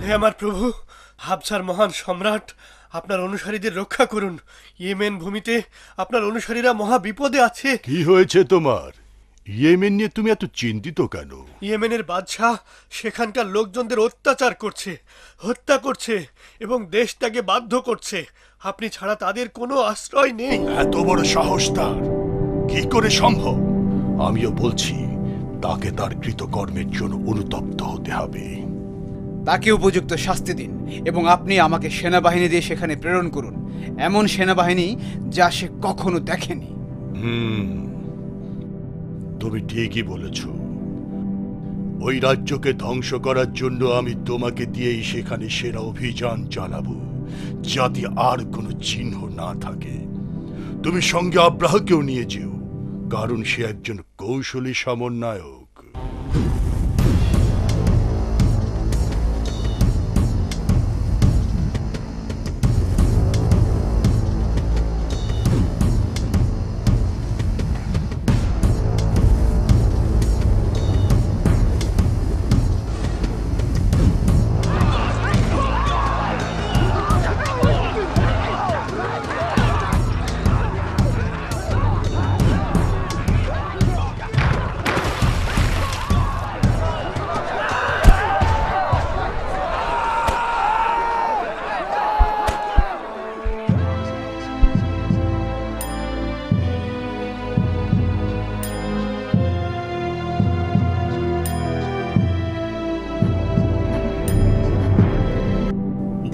হে আমার প্রভু, হাবশার মহান সম্রাট, আপনার অনুসারীদের রক্ষা করুন। ইয়েমেন ভূমিতে আপনার অনুসারীরা মহা বিপদে আছে। কি হয়েছে তোমার? ইয়েমেন নিয়ে তুমি এত চিন্তিত কেন? ইয়েমেনের বাদশাহ সেখানকার লোকজনদের অত্যাচার করছে, হত্যা করছে এবং দেশ ত্যাগে বাধ্য করছে। আপনি ছাড়া তাদের কোনো আশ্রয় নেই। এত বড় সাহস তার কি করে সম্ভব? আমিও বলছি তাকে তার কৃতকর্মের জন্য অনুতপ্ত হতে হবে। তাকে উপযুক্ত শাস্তি দিন এবং আপনি আমাকে সেনাবাহিনী দিয়ে সেখানে প্রেরণ করুন, এমন সেনাবাহিনী যা সে কখনো দেখেনি। তুমি ঠিকই বলেছ। ওই রাজ্যকে ধ্বংস করার জন্য আমি তোমাকে দিয়েই সেখানে সেরা অভিযান চালাবো, যাতে আর কোনো চিহ্ন না থাকে। তুমি সঙ্গে আব্রাহকেও নিয়ে যেও, কারণ সে একজন কৌশলী সমন্বয়ক।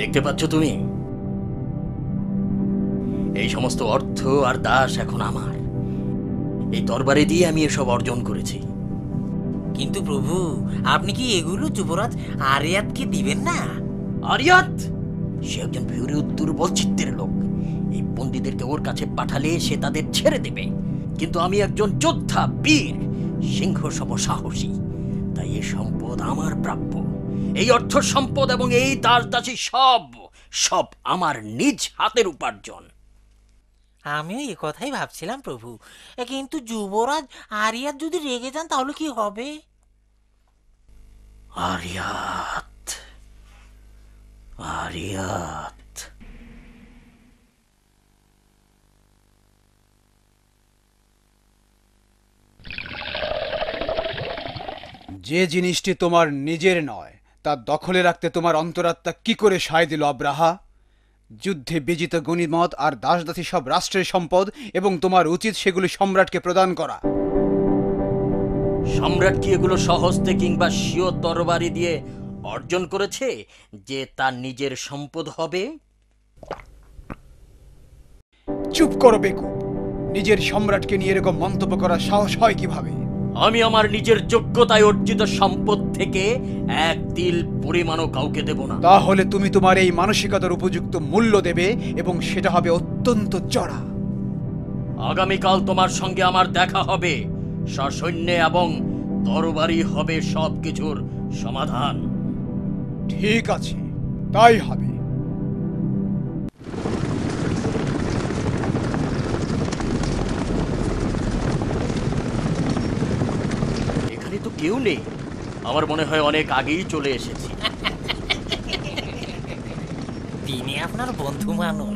দেখতে পাচ্ছ তুমি, এই সমস্ত অর্থ আর দাস এখন আমার। এই তরবারি দিয়ে আমি এসব অর্জন করেছি। কিন্তু প্রভু, আপনি কি এগুলো যুবরাজ আরিয়াতকে দিবেন না? আরিয়াত সে একজন ভেউরি দুর্বল চিত্তের লোক। এই বন্দীদেরকে ওর কাছে পাঠালে সে তাদের ছেড়ে দেবে, কিন্তু আমি একজন যোদ্ধা, বীর, সিংহ সম সাহসী। তাই এই সম্পদ আমার প্রাপ্য। এই অর্থ সম্পদ এবং এই দাস দাসী সব সব আমার নিজ হাতের উপার্জন। আমিও এ কথাই ভাবছিলাম প্রভু, কিন্তু যুবরাজ আরিয়াত যদি রেগে যান তাহলে কি হবে? আরিয়াত, আরিয়াত। যে জিনিসটি তোমার নিজের নয় তা দখলে রাখতে তোমার অন্তরাত্মা কি করে সায় দিল আব্রাহা? যুদ্ধে বিজিত গনিমত আর দাসদাসী সব রাষ্ট্রের সম্পদ, এবং তোমার উচিত সেগুলি সম্রাটকে প্রদান করা। সম্রাট কি এগুলো সহস্তে কিংবা স্বীয় তরবারি দিয়ে অর্জন করেছে যে তার নিজের সম্পদ হবে? চুপ করো বেকুব! নিজের সম্রাটকে নিয়ে এরকম মন্তব্য করার সাহস হয় কিভাবে? আমি আমার নিজের যোগ্যতায় অর্জিত সম্পদ থেকে এক তিল পরিমাণও কাউকে দেব না। তাহলে তুমি তোমার এই মানসিকতার উপযুক্ত মূল্য দেবে, এবং সেটা হবে অত্যন্ত চড়া। আগামীকাল তোমার সঙ্গে আমার দেখা হবে, সসৈন্যে এবং তরবারি হবে সবকিছুর সমাধান। ঠিক আছে, তাই হবে। এখানে তো কেউ নেই। আমার মনে হয় অনেক আগেই চলে এসেছি। তিনি আপনার বন্ধু মানুষ,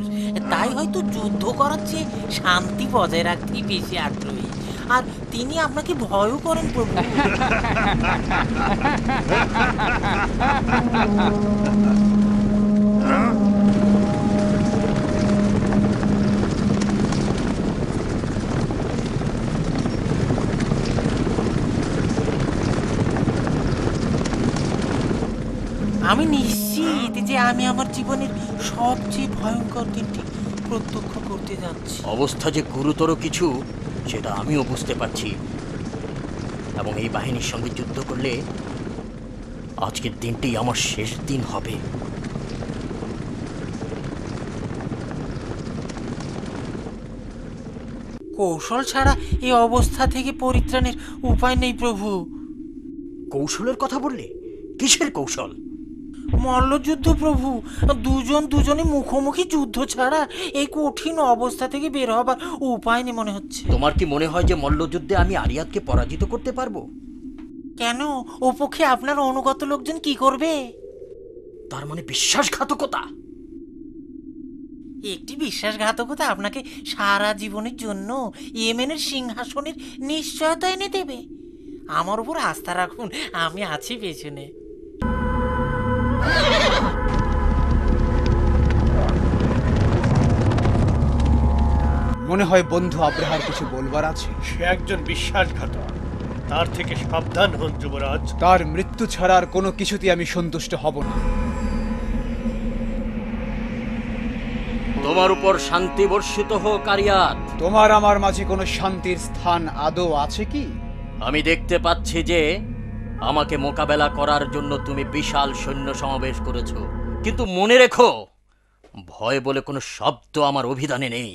তাই হয়তো যুদ্ধ করার চেয়ে শান্তি বজায় রাখতেই বেশি আগ্রহী। আর তিনি আপনাকে ভয়ও করেন প্রভু। আমি নিশ্চিত যে আমি আমার জীবনের সবচেয়ে ভয়ঙ্কর দিনটি প্রত্যক্ষ করতে যাচ্ছি। অবস্থা যে গুরুতর কিছু সেটা আমিও বুঝতে পারছি, এবং এই বাহিনীর সঙ্গে যুদ্ধ করলে আজকের দিনটি আমার শেষ দিন হবে। কৌশল ছাড়া এই অবস্থা থেকে পরিত্রাণের উপায় নেই প্রভু। কৌশলের কথা বললে? কিসের কৌশল? মল্লযুদ্ধ প্রভু। দুজনে মুখোমুখি যুদ্ধ ছাড়া এই কঠিন অবস্থা থেকে বের হবার উপায় নেই মনে হচ্ছে। তোমার কি মনে হয় যে মল্লযুদ্ধে আমি আরিয়াতকে পরাজিত করতে পারবো? কেন, ও পক্ষে আপনার অনুগত লোকজন কি করবে? তার মানে বিশ্বাসঘাতকতা। একটি বিশ্বাসঘাতকতা আপনাকে সারা জীবনের জন্য ইয়েমেনের সিংহাসনের নিশ্চয়তা এনে দেবে। আমার উপর আস্থা রাখুন, আমি আছি পেছনে। মনে হয় বন্ধু আব্রাহার কিছু বলবার আছে। সে একজন বিশ্বাসঘাতক, তার থেকে সাবধান হন যুবরাজ। তার মৃত্যু ছাড়া আর কোনো কিছুতেই আমি সন্তুষ্ট হব না। তোমার উপর শান্তি বর্ষিত হোক আরিয়াত। তোমার আমার মাঝে কোনো শান্তির স্থান আদৌ আছে কি? আমি দেখতে পাচ্ছি যে আমাকে মোকাবেলা করার জন্য তুমি বিশাল সৈন্য সমাবেশ করেছো, কিন্তু মনে রেখো, ভয় বলে কোনো শব্দ আমার অভিধানে নেই।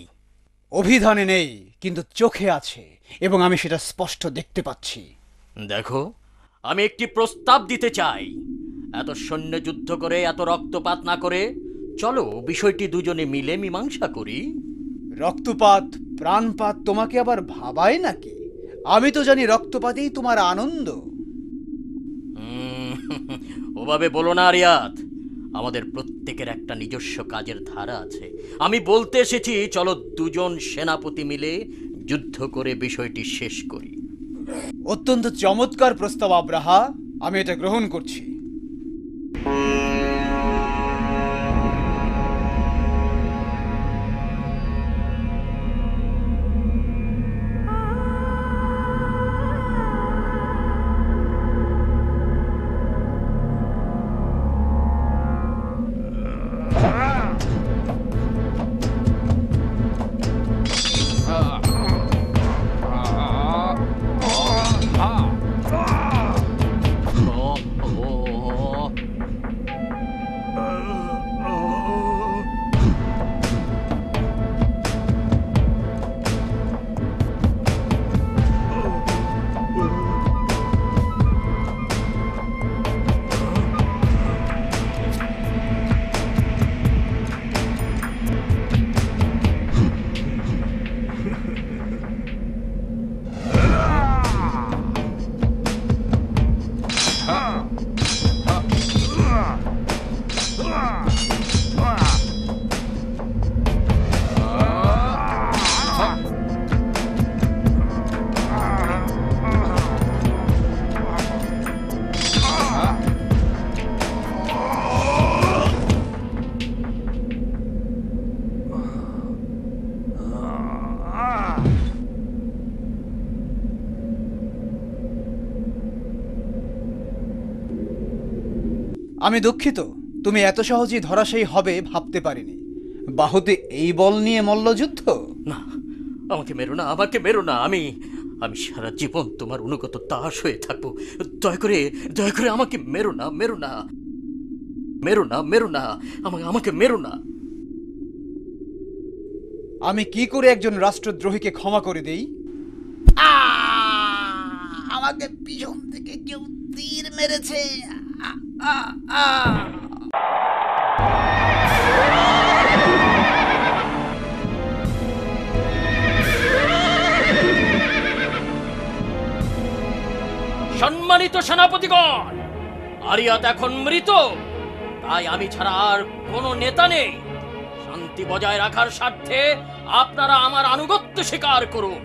অভিধানে নেই, কিন্তু চোখে আছে, এবং আমি সেটা স্পষ্ট দেখতে পাচ্ছি। দেখো, আমি একটি প্রস্তাব দিতে চাই। এত সৈন্য যুদ্ধ করে, এত রক্তপাত না করে, চলো বিষয়টি দুজনে মিলে মীমাংসা করি। রক্তপাত, প্রাণপাত তোমাকে আবার ভাবায় নাকি? আমি তো জানি রক্তপাতেই তোমার আনন্দ। ওভাবে বলো না আরিয়াত। আমাদের প্রত্যেকের একটা নিজস্ব কাজের ধারা আছে। আমি বলতে এসেছি, চলো দুজন সেনাপতি মিলে যুদ্ধ করে বিষয়টি শেষ করি। অত্যন্ত চমৎকার প্রস্তাব আব্রাহা, আমি এটা গ্রহণ করছি। আমি দুঃখিত, তুমি এত সহজেই ধরাশায়ী হবে ভাবতে পারিনি। বাহুতে এই বল নিয়ে মল্লযুদ্ধ? না, আমাকে মেরো না, আমাকে মেরো না। আমি সারা জীবন তোমার অনুগত দাস হয়ে থাকবো। দয়া করে আমাকে মেরো না, মেরো না, মেরো না, মেরো না, আমাকে মেরো না। আমি কি করে একজন রাষ্ট্রদ্রোহীকে ক্ষমা করে দেই? আমাকে পিছন থেকে কেউ তীর মেরেছে। সম্মানিত সেনাপতিগণ, আরিয়াত এখন মৃত, তাই আমি ছাড়া আর কোনো নেতা নেই। শান্তি বজায় রাখার স্বার্থে আপনারা আমার আনুগত্য স্বীকার করুন।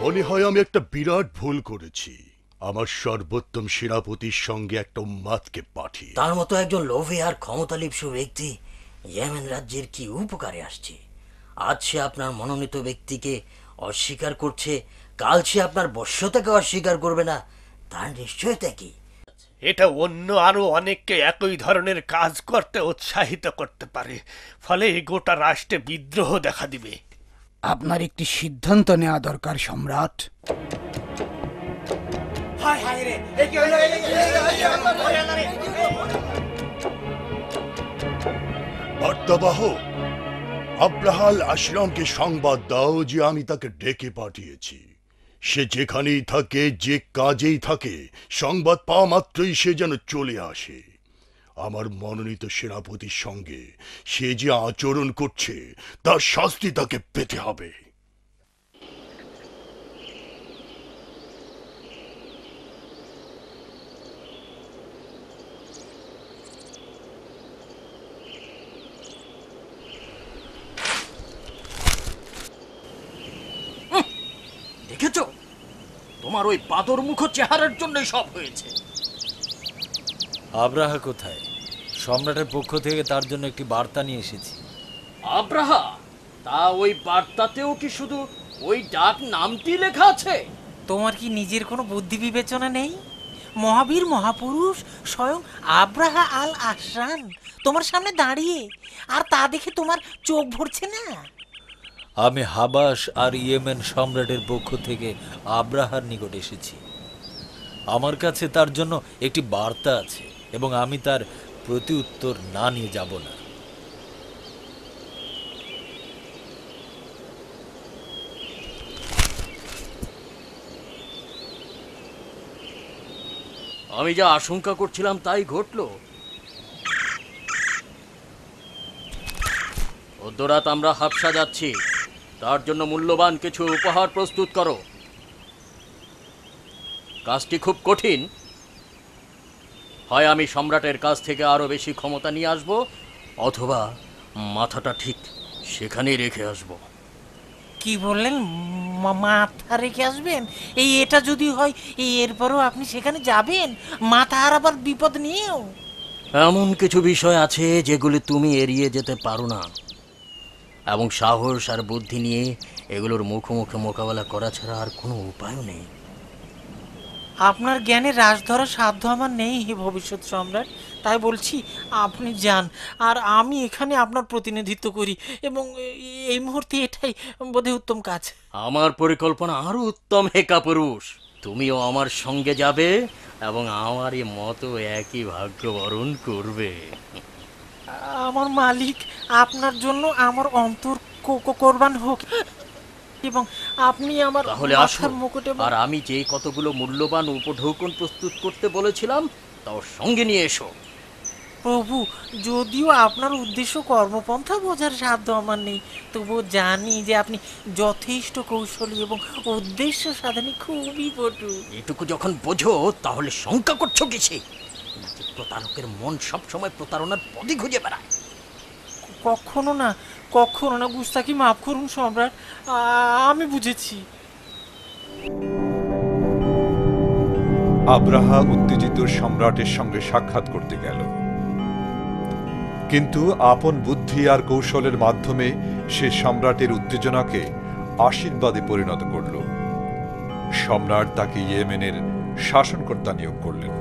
মনে হয় আমি একটা বিরাট ভুল করেছি, আমার সর্বোত্তম সেনাপতির সঙ্গে একটা উন্মাদকে পাঠিয়ে। তার মতো একজন লোভী আর ক্ষমতালিপ্সু ব্যক্তি ইয়েমেন রাজ্যের কি উপকারে আসছে? আজ সে আপনার মনোনীত ব্যক্তিকে অস্বীকার করছে, কাল সে আপনার বশ্যতাকে অস্বীকার করবে না, তার নিশ্চয়তা কি? এটা অন্য আরো অনেককে একই ধরনের কাজ করতে উৎসাহিত করতে পারে, ফলে গোটা রাষ্ট্রে বিদ্রোহ দেখা দিবে। আপনার একটি সিদ্ধান্ত নেওয়া দরকার সম্রাট। বার্তাবাহ, আব্রাহাল আশরামকে সংবাদ দাও যে আমি তাকে ডেকে পাঠিয়েছি। সে যেখানেই থাকে, যে কাজেই থাকে, সংবাদ পাওয়া মাত্রই সে যেন চলে আসে। আমার মনোনীত সেনাপতির সঙ্গে সে যে আচরণ করছে তার শাস্তি তাকে পেতে হবে। দেখেছো, তোমার ওই বাদর মুখ চেহারার জন্যই সব হয়েছে। আব্রাহা কোথায়? সম্রাটের পক্ষ থেকে তার জন্য একটি বার্তা নিয়ে এসেছি। আব্রাহা? তা ওই বার্তাতেও কি শুধু ওই ডাক নামটি লেখা আছে? তোমার কি নিজের কোনো বুদ্ধি বিবেচনা নেই? মহাবীর মহাপুরুষ স্বয়ং আব্রাহা আল আশরাম তোমার সামনে দাঁড়িয়ে, আর তা দেখে তোমার চোখ ভরছে না? আমি হাবাস আর ইয়েমেন সম্রাটের পক্ষ থেকে আব্রাহার নিকট এসেছি। আমার কাছে তার জন্য একটি বার্তা আছে এবং আমি তার প্রতি উত্তর না নিয়ে যাব না। আমি যা আশঙ্কা করছিলাম তাই ঘটলো। অদ্যরাত আমরা হাবশা যাচ্ছি, তার জন্য মূল্যবান কিছু উপহার প্রস্তুত করো। কাজটি খুব কঠিন। হয় আমি সম্রাটের কাছ থেকে আরো বেশি ক্ষমতা নিয়ে আসব, অথবা মাথাটা ঠিক সেখানেই রেখে আসব। কি বললেন? মাথা রেখে আসবেন? এটা যদি হয়, এরপরও আপনি সেখানে যাবেন, মাথা হারাবার বিপদ নিয়েও? এমন কিছু বিষয় আছে যেগুলি তুমি এড়িয়ে যেতে পারো না, এবং সাহস আর বুদ্ধি নিয়ে এগুলোর মুখোমুখি মোকাবেলা করা ছাড়া আর কোনো উপায় নেই। আপনার জ্ঞানে রাজ ধরার সাধ্য আমার নেই হে ভবিষ্যৎ সম্রাট। তাই বলছি, আপনি যান, আর আমি এখানে আপনার প্রতিনিধিত্ব করি, এবং এই মুহূর্তে এটাই বোধহয় উত্তম কাজ। আমার পরিকল্পনা আরো উত্তম হে কাপুরুষ। তুমিও আমার সঙ্গে যাবে এবং আমারই মতো একই ভাগ্য বরণ করবে। আমার মালিক, আপনার জন্য আমার অন্তর কোরবান হোক, এবং আপনি আমার তাহলে আসো, মাথার মুকুট এবং আর আমি যে কতগুলো মূল্যবান উপঢৌকন প্রস্তুত করতে বলেছিলাম তাও সঙ্গে নিয়ে এসো। প্রভু, যদিও আপনার উদ্দেশ্য কর্মপন্থা বোঝার সাধ্য আমার নেই, তবুও জানি যে আপনি যথেষ্ট কৌশলী এবং উদ্দেশ্য সাধনে খুবই পটু। এটুকু যখন বোঝো তাহলে শঙ্কা করছো কিসে? নাকি প্রতারকের মন সবসময় প্রতারণার পথই খুঁজে বেড়ায়? কখনো না, কখনো না। গুস্তাকি মাফ করুন সম্রাট, আমি বুঝেছি। আব্রাহা উত্তেজিত সম্রাটের সঙ্গে সাক্ষাৎ করতে গেল, কিন্তু আপন বুদ্ধি আর কৌশলের মাধ্যমে সে সম্রাটের উত্তেজনাকে আশীর্বাদে পরিণত করল। সম্রাট তাকে ইয়েমেনের শাসনকর্তা নিয়োগ করলেন।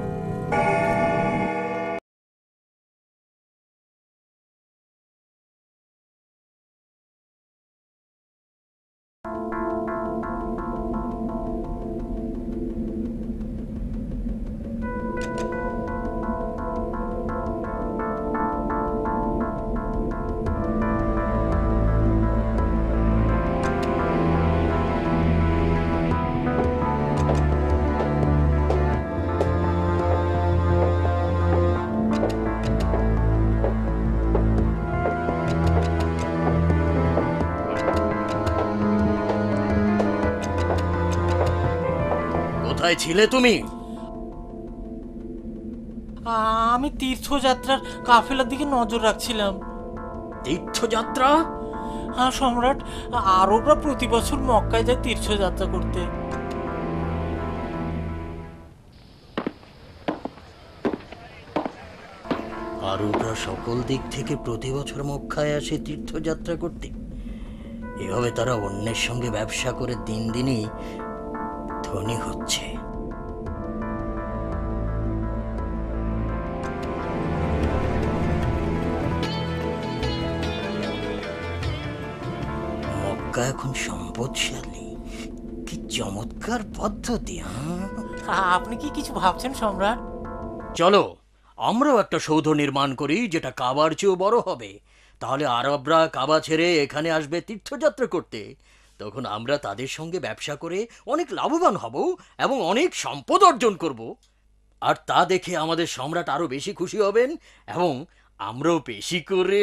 কোথায় ছিলে তুমি? আমি তীর্থযাত্রার কাফেলার দিকে নজর রাখছিলাম। তীর্থযাত্রা? হ্যাঁ সম্রাট, আরবরা প্রতি বছর মক্কায় যায় তীর্থযাত্রা করতে। আরবরা সকল দিক থেকে প্রতি বছর মক্কায় আসে তীর্থযাত্রা করতে। এভাবে তারা অন্যের সঙ্গে ব্যবসা করে দিন দিনই ধনী হচ্ছে। নৌকা এখন সম্পদশালী। কি চমৎকার পদ্ধতি! আপনি কি কিছু ভাবছেন সম্রাট? চলো আমরাও একটা সৌধ নির্মাণ করি, যেটা কাবার চেয়েও বড় হবে। তাহলে আরবরা কাবা ছেড়ে এখানে আসবে তীর্থযাত্রা করতে। তখন আমরা তাদের সঙ্গে ব্যবসা করে অনেক লাভবান হব এবং অনেক সম্পদ অর্জন করব। আর তা দেখে আমাদের সম্রাট আরো বেশি খুশি হবেন এবং আমরাও বেশি করে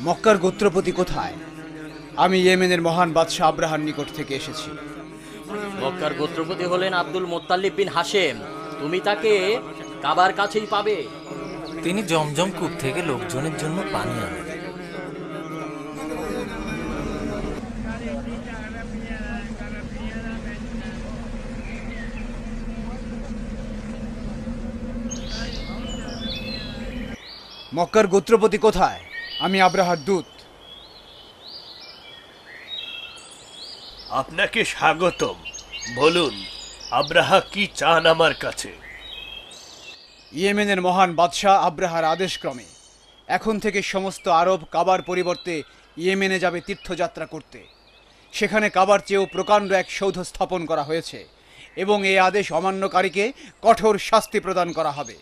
মক্কার গোত্রপতি কোথায়? আমি ইয়েমেনের মহান বাদশাহ আব্রাহার নিকট থেকে এসেছি। মক্কার গোত্রপতি হলেন আব্দুল মুত্তালিব বিন হাশেম। তুমি তাকে কাবার কাছেই পাবে। তিনি জমজম কূপ থেকে লোকজনের জন্য পানি আনেন। মক্কার গোত্রপতি কোথায়? আমি আব্রাহার দূত। আপনাকে স্বাগতম। বলুন, আব্রাহা কি চান আমার কাছে? ইয়েমেনের মহান বাদশাহ আব্রাহার আদেশক্রমে এখন থেকে সমস্ত আরব কাবার পরিবর্তে ইয়েমেনে যাবে তীর্থযাত্রা করতে। সেখানে কাবার চেয়েও প্রকাণ্ড এক সৌধ স্থাপন করা হয়েছে এবং এই আদেশ অমান্যকারীকে কঠোর শাস্তি প্রদান করা হবে।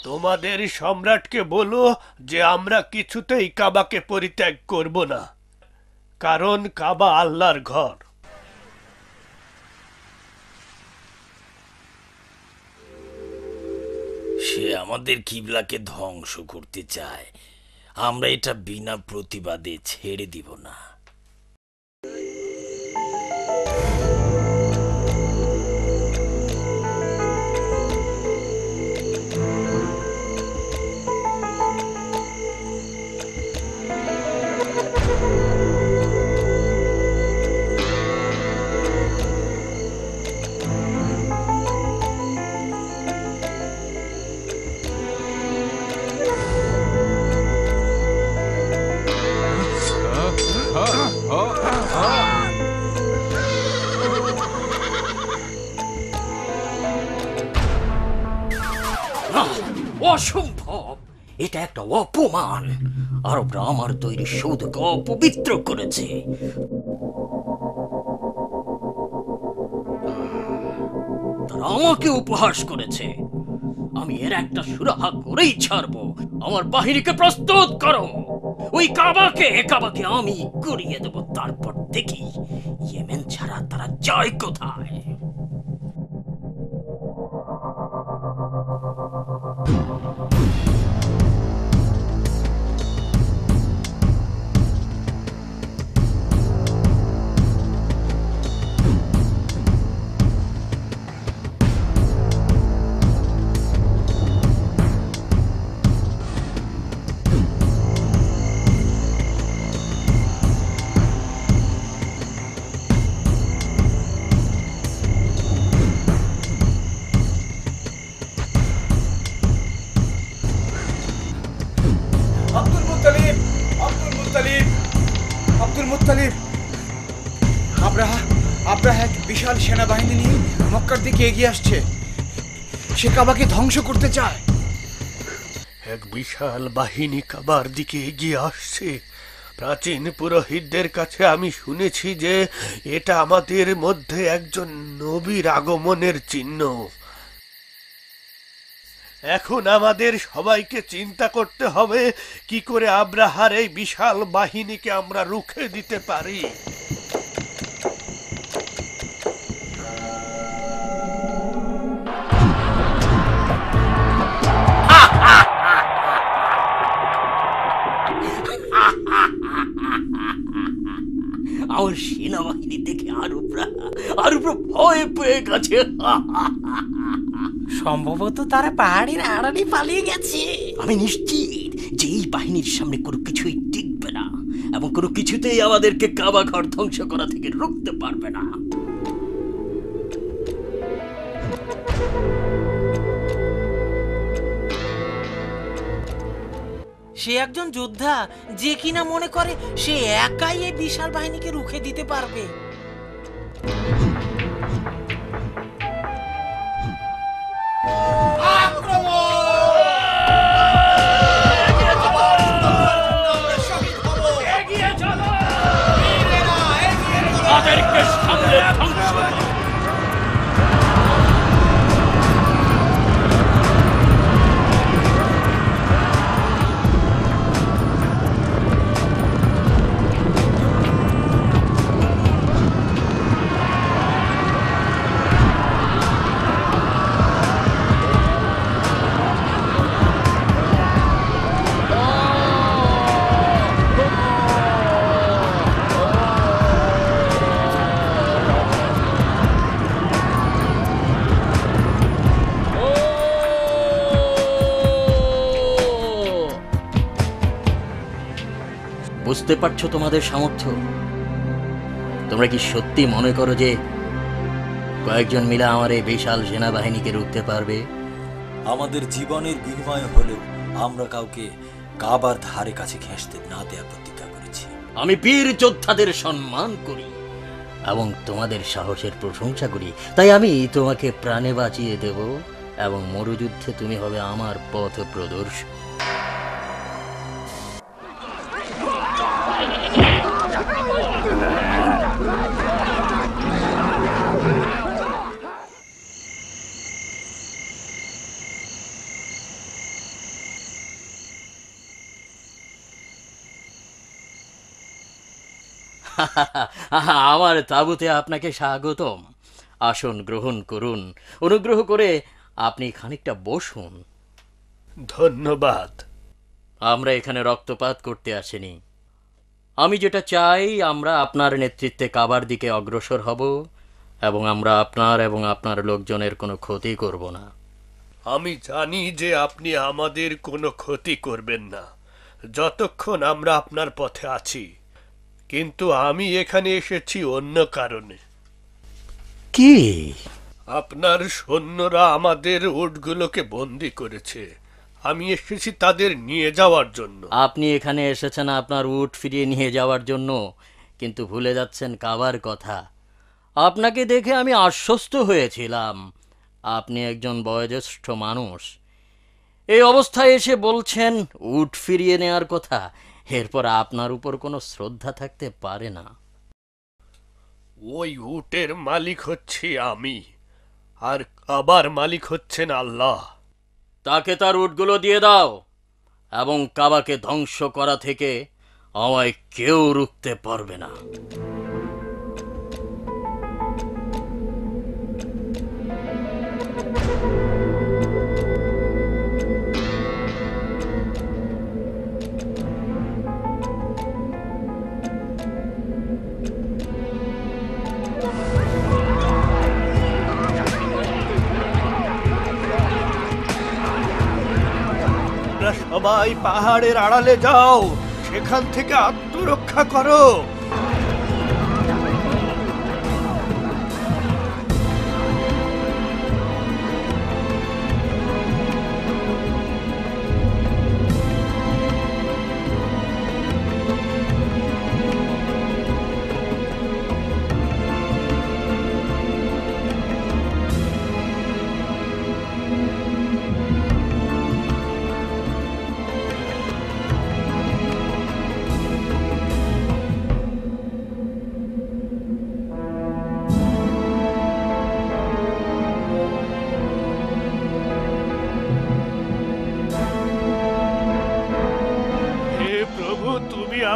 তোমাদের সম্রাটকে বলো যে আমরা কিছুতেই কাবাকে পরিত্যাগ করব না, কারণ কাবা আল্লাহর ঘর। সে আমাদের কিবলাকে ধ্বংস করতে চায়, আমরা এটা বিনা প্রতিবাদে ছেড়ে দিব না। অসম্ভব! এটা একটা অপমান। আরবরা আমার তৈরি সৌধকে অপবিত্র করেছে। তারা আমাকে উপহাস করেছে। আমি এর একটা সুরাহা করেই ছাড়বো। আমার বাহিনীকে প্রস্তুত করো। ওই কাবাকে আমি করিয়ে দেব। তারপর দেখি ইয়েমেন ছাড়া তারা যায় কোথায়। Abdul Muttalib! আব্রাহা এক বিশাল সেনাবাহিনী নিয়ে মক্কার দিকে এগিয়ে আসছে। সে কাবাকে ধ্বংস করতে চায়। এক বিশাল বাহিনী কাবার দিকে এগিয়ে আসছে। প্রাচীন পুরোহিতদের কাছে আমি শুনেছি যে এটা আমাদের মধ্যে একজন নবীর আগমনের চিহ্ন। এখন আমাদের সবাইকে চিন্তা করতে হবে কি করে আব্রাহার এই বিশাল বাহিনীকে আমরা রুখে দিতে পারি। আমার সেনাবাহিনী দেখে আরবরা ভয় পেয়ে গেছে। সম্ভবত তারা পাহাড়ের আড়ালে পালিয়ে গেছে। আমি নিশ্চিত যে এই বাহিনীর সামনে কোনো কিছুই টিকবে না এবং কোনো কিছুতেই আমাদেরকে কাবা ঘর ধ্বংস করা থেকে রুখতে পারবে না। সে একজন যোদ্ধা যে কিনা মনে করে সে একাই এই বিশাল বাহিনীকে রুখে দিতে পারবে। বুঝতে পারছো তোমাদের সামর্থ্য? তোমরা কি সত্যি মনে করো যে কয়েকজন মিলে আমার এই বিশাল সেনাবাহিনীকে রুখতে পারবে? আমাদের জীবনের বিনিময় হলেও আমরা কাউকে কাবার ধারে কাছে ঘেঁষতে না দেওয়ার প্রতিজ্ঞা করেছি। আমি বীর যোদ্ধাদের সম্মান করি এবং তোমাদের সাহসের প্রশংসা করি, তাই আমি তোমাকে প্রাণে বাঁচিয়ে দেব এবং মরুযুদ্ধে তুমি হবে আমার পথ প্রদর্শক। আমার তাঁবুতে আপনাকে স্বাগতম। আসন গ্রহণ করুন। অনুগ্রহ করে আপনি খানিকটা বসুন। ধন্যবাদ। আমরা এখানে রক্তপাত করতে আসিনি। আমি যেটা চাই, আমরা আপনার নেতৃত্বে কাবার দিকে অগ্রসর হব এবং আমরা আপনার এবং আপনার লোকজনের কোনো ক্ষতি করব না। আমি জানি যে আপনি আমাদের কোনো ক্ষতি করবেন না যতক্ষণ আমরা আপনার পথে আছি, কিন্তু আমি এখানে এসেছি অন্য কারণে। কি? আপনার সৈন্যরা আমাদের উটগুলোকে বন্দি করেছে। আমি এসেছি তাদের নিয়ে যাওয়ার জন্য। আপনি এখানে এসেছেন আপনার উট ফিরিয়ে নিয়ে যাওয়ার জন্য, কিন্তু ভুলে যাচ্ছেন কাবার কথা। আপনাকে দেখে আমি আশ্বস্ত হয়েছিলাম আপনি একজন বয়োজ্যেষ্ঠ মানুষ। এই অবস্থায় এসে বলছেন উট ফিরিয়ে নেওয়ার কথা। এরপর আপনার উপর কোনো শ্রদ্ধা থাকতে পারে না। ওই উটের মালিক হচ্ছি আমি, আর কাবার মালিক হচ্ছেন আল্লাহ। তাকে তার উটগুলো দিয়ে দাও এবং কাবাকে ধ্বংস করা থেকে আমায় কেউ রুখতে পারবে না। সবাই পাহাড়ের আড়ালে যাও, সেখান থেকে আত্মরক্ষা করো।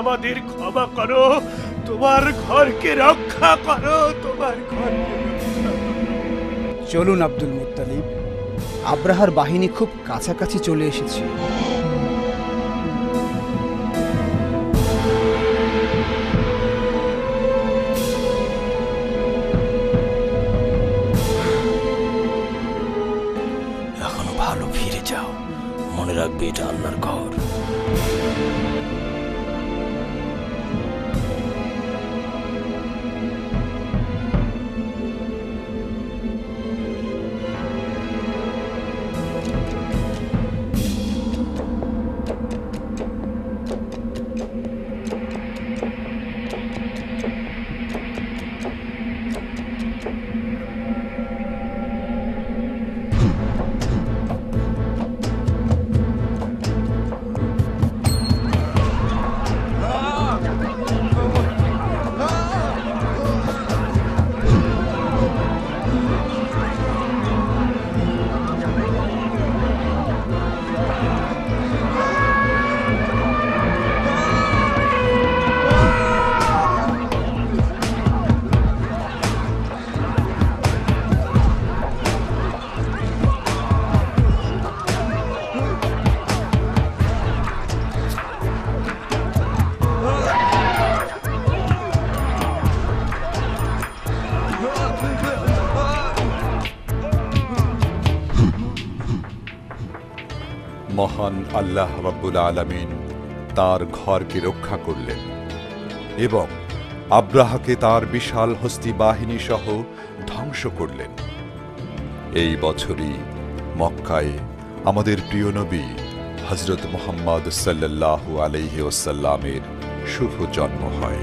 আমাদের ক্ষমা করো, তোমার ঘরকে রক্ষা করো, তোমার ঘরকে রক্ষা করো। চলুন আব্দুল মুত্তালিব, আব্রাহার বাহিনী খুব কাছাকাছি চলে এসেছে। এখনো ভালো, ফিরে যাও, মনে রাখবে এটা আল্লাহর ঘর। মহান আল্লাহ রাব্বুল আলামিন তার ঘরকে রক্ষা করলেন এবং আব্রাহাকে তার বিশাল হস্তি বাহিনী সহ ধ্বংস করলেন। এই বছরই মক্কায় আমাদের প্রিয় নবী হযরত মুহাম্মদ সাল্লাল্লাহু আলাইহি ওয়াসাল্লামের শুভ জন্ম হয়।